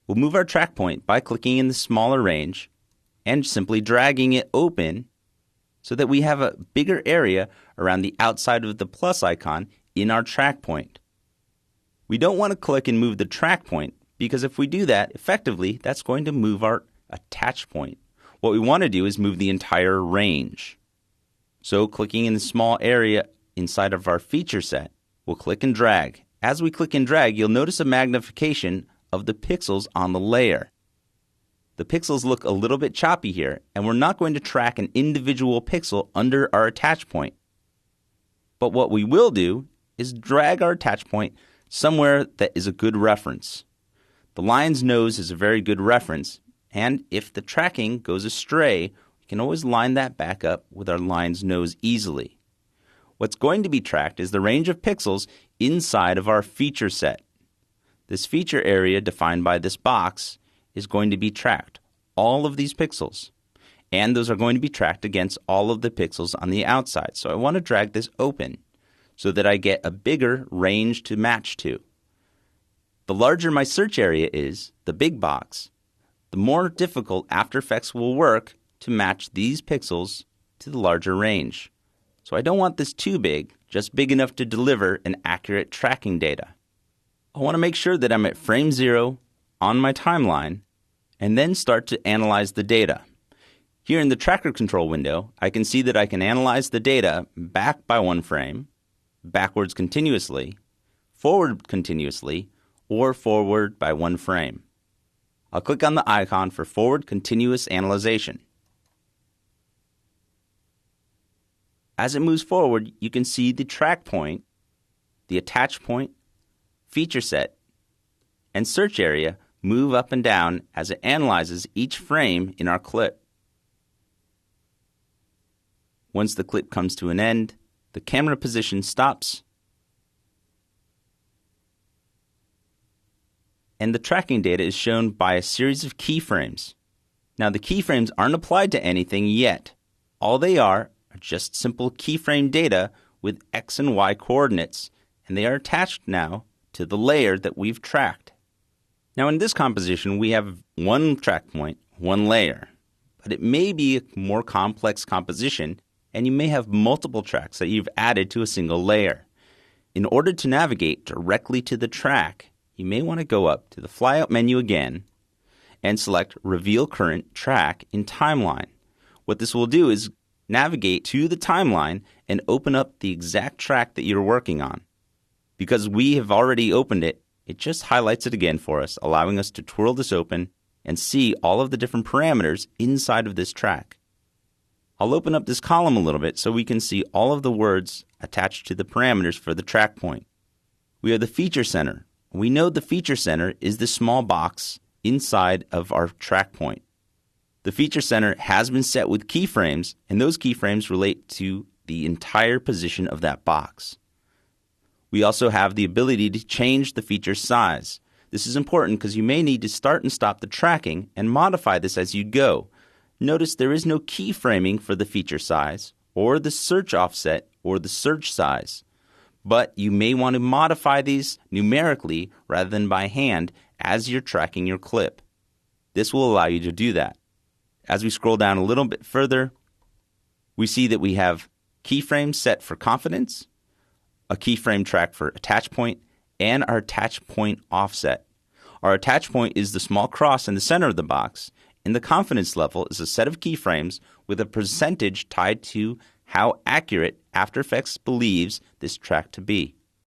We'll move our track point by clicking in the smaller range and simply dragging it open so that we have a bigger area around the outside of the plus icon in our track point. We don't want to click and move the track point because if we do that, effectively, that's going to move our attach point. What we want to do is move the entire range. So clicking in the small area inside of our feature set, we'll click and drag. As we click and drag, you'll notice a magnification of the pixels on the layer. The pixels look a little bit choppy here, and we're not going to track an individual pixel under our attach point. But what we will do is drag our attach point somewhere that is a good reference. The lion's nose is a very good reference, and if the tracking goes astray, we can always line that back up with our lion's nose easily. What's going to be tracked is the range of pixels inside of our feature set. This feature area defined by this box is going to be tracked, all of these pixels. And those are going to be tracked against all of the pixels on the outside. So I want to drag this open so that I get a bigger range to match to. The larger my search area is, the big box, the more difficult After Effects will work to match these pixels to the larger range. So I don't want this too big, just big enough to deliver an accurate tracking data. I want to make sure that I'm at frame 0 on my timeline and then start to analyze the data. Here in the Tracker Control window, I can see that I can analyze the data back by 1 frame, backwards continuously, forward continuously, or forward by 1 frame. I'll click on the icon for Forward Continuous Analyzation. As it moves forward, you can see the track point, the attach point, feature set, and search area move up and down as it analyzes each frame in our clip. Once the clip comes to an end, the camera position stops, and the tracking data is shown by a series of keyframes. Now, the keyframes aren't applied to anything yet. All they are just simple keyframe data with X and Y coordinates, and they are attached now to the layer that we've tracked. Now in this composition, we have 1 track point, 1 layer, but it may be a more complex composition, and you may have multiple tracks that you've added to a single layer. In order to navigate directly to the track, you may want to go up to the flyout menu again and select Reveal Current Track in Timeline. What this will do is navigate to the timeline and open up the exact track that you're working on. Because we have already opened it, it just highlights it again for us, allowing us to twirl this open and see all of the different parameters inside of this track. I'll open up this column a little bit so we can see all of the words attached to the parameters for the track point. We have the Feature Center. We know the Feature Center is the small box inside of our track point. The Feature Center has been set with keyframes, and those keyframes relate to the entire position of that box. We also have the ability to change the feature size. This is important because you may need to start and stop the tracking and modify this as you go. Notice there is no keyframing for the feature size, or the search offset, or the search size. But you may want to modify these numerically rather than by hand as you're tracking your clip. This will allow you to do that. As we scroll down a little bit further, we see that we have keyframes set for confidence, a keyframe track for attach point, and our attach point offset. Our attach point is the small cross in the center of the box, and the confidence level is a set of keyframes with a percentage tied to how accurate After Effects believes this track to be.